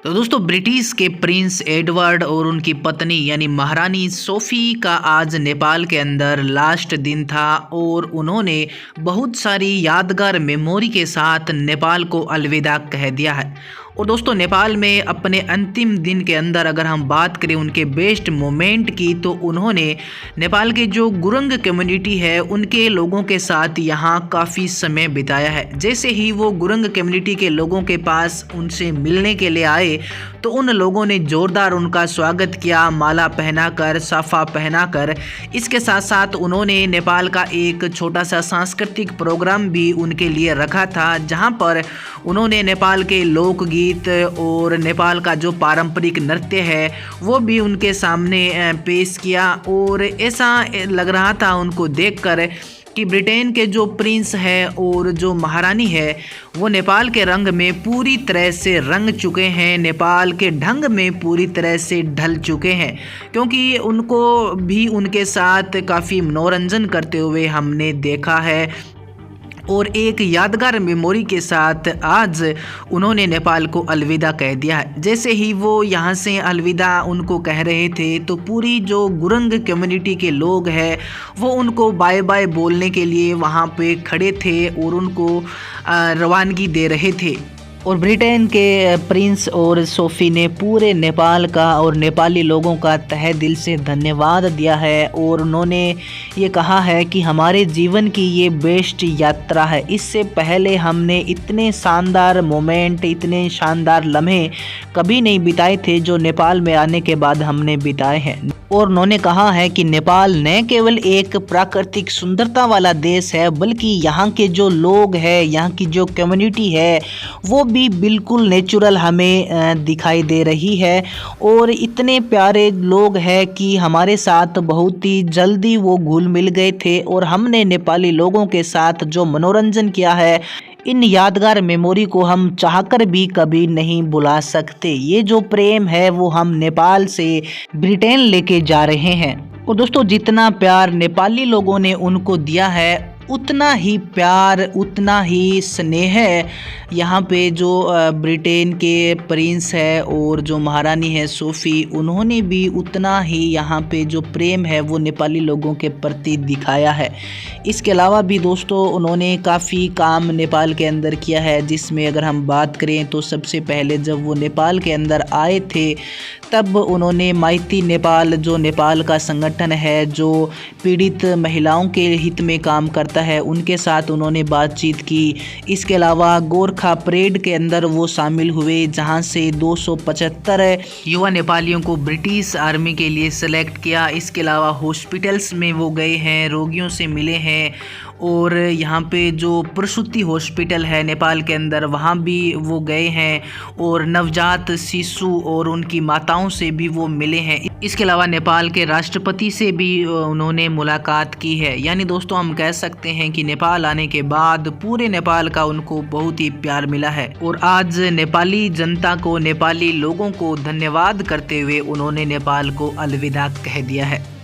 तो दोस्तों ब्रिटिश के प्रिंस एडवर्ड और उनकी पत्नी यानी महारानी सोफी का आज नेपाल के अंदर लास्ट दिन था और उन्होंने बहुत सारी यादगार मेमोरी के साथ नेपाल को अलविदा कह दिया है। और दोस्तों नेपाल में अपने अंतिम दिन के अंदर अगर हम बात करें उनके बेस्ट मोमेंट की, तो उन्होंने नेपाल के जो गुरंग कम्युनिटी है उनके लोगों के साथ यहाँ काफ़ी समय बिताया है। जैसे ही वो गुरंग कम्युनिटी के लोगों के पास उनसे मिलने के लिए आए तो उन लोगों ने ज़ोरदार उनका स्वागत किया, माला पहनाकर, साफा पहनाकर। इसके साथ साथ उन्होंने नेपाल का एक छोटा सा सांस्कृतिक प्रोग्राम भी उनके लिए रखा था, जहाँ पर उन्होंने नेपाल के लोकगीत और नेपाल का जो पारंपरिक नृत्य है वो भी उनके सामने पेश किया। और ऐसा लग रहा था उनको देखकर कि ब्रिटेन के जो प्रिंस है और जो महारानी है वो नेपाल के रंग में पूरी तरह से रंग चुके हैं, नेपाल के ढंग में पूरी तरह से ढल चुके हैं, क्योंकि उनको भी उनके साथ काफ़ी मनोरंजन करते हुए हमने देखा है। और एक यादगार मेमोरी के साथ आज उन्होंने नेपाल को अलविदा कह दिया है। जैसे ही वो यहाँ से अलविदा उनको कह रहे थे तो पूरी जो गुरंग कम्युनिटी के लोग हैं वो उनको बाय बाय बोलने के लिए वहाँ पे खड़े थे और उनको रवानगी दे रहे थे। और ब्रिटेन के प्रिंस और सोफी ने पूरे नेपाल का और नेपाली लोगों का तहे दिल से धन्यवाद दिया है और उन्होंने ये कहा है कि हमारे जीवन की ये बेस्ट यात्रा है। इससे पहले हमने इतने शानदार मोमेंट, इतने शानदार लम्हे कभी नहीं बिताए थे जो नेपाल में आने के बाद हमने बिताए हैं। और उन्होंने कहा है कि नेपाल न केवल एक प्राकृतिक सुंदरता वाला देश है बल्कि यहाँ के जो लोग हैं, यहाँ की जो कम्युनिटी है वो भी बिल्कुल नेचुरल हमें दिखाई दे रही है। और इतने प्यारे लोग हैं कि हमारे साथ बहुत ही जल्दी वो घुल मिल गए थे और हमने नेपाली लोगों के साथ जो मनोरंजन किया है, इन यादगार मेमोरी को हम चाहकर भी कभी नहीं भुला सकते। ये जो प्रेम है वो हम नेपाल से ब्रिटेन लेके जा रहे हैं। और दोस्तों जितना प्यार नेपाली लोगों ने उनको दिया है उतना ही प्यार, उतना ही स्नेह यहाँ पे जो ब्रिटेन के प्रिंस है और जो महारानी है सोफ़ी, उन्होंने भी उतना ही यहाँ पे जो प्रेम है वो नेपाली लोगों के प्रति दिखाया है। इसके अलावा भी दोस्तों उन्होंने काफ़ी काम नेपाल के अंदर किया है, जिसमें अगर हम बात करें तो सबसे पहले जब वो नेपाल के अंदर आए थे तब उन्होंने माइती नेपाल, जो नेपाल का संगठन है जो पीड़ित महिलाओं के हित में काम करता है, उनके साथ उन्होंने बातचीत की। इसके अलावा गोरखा परेड के अंदर वो शामिल हुए, जहां से 275 युवा नेपालियों को ब्रिटिश आर्मी के लिए सेलेक्ट किया। इसके अलावा हॉस्पिटल्स में वो गए हैं, रोगियों से मिले हैं और यहाँ पे जो प्रसूति हॉस्पिटल है नेपाल के अंदर वहाँ भी वो गए हैं और नवजात शिशु और उनकी माताओं से भी वो मिले हैं। इसके अलावा नेपाल के राष्ट्रपति से भी उन्होंने मुलाकात की है। यानी दोस्तों हम कह सकते हैं कि नेपाल आने के बाद पूरे नेपाल का उनको बहुत ही प्यार मिला है। और आज नेपाली जनता को, नेपाली लोगों को धन्यवाद करते हुए उन्होंने नेपाल को अलविदा कह दिया है।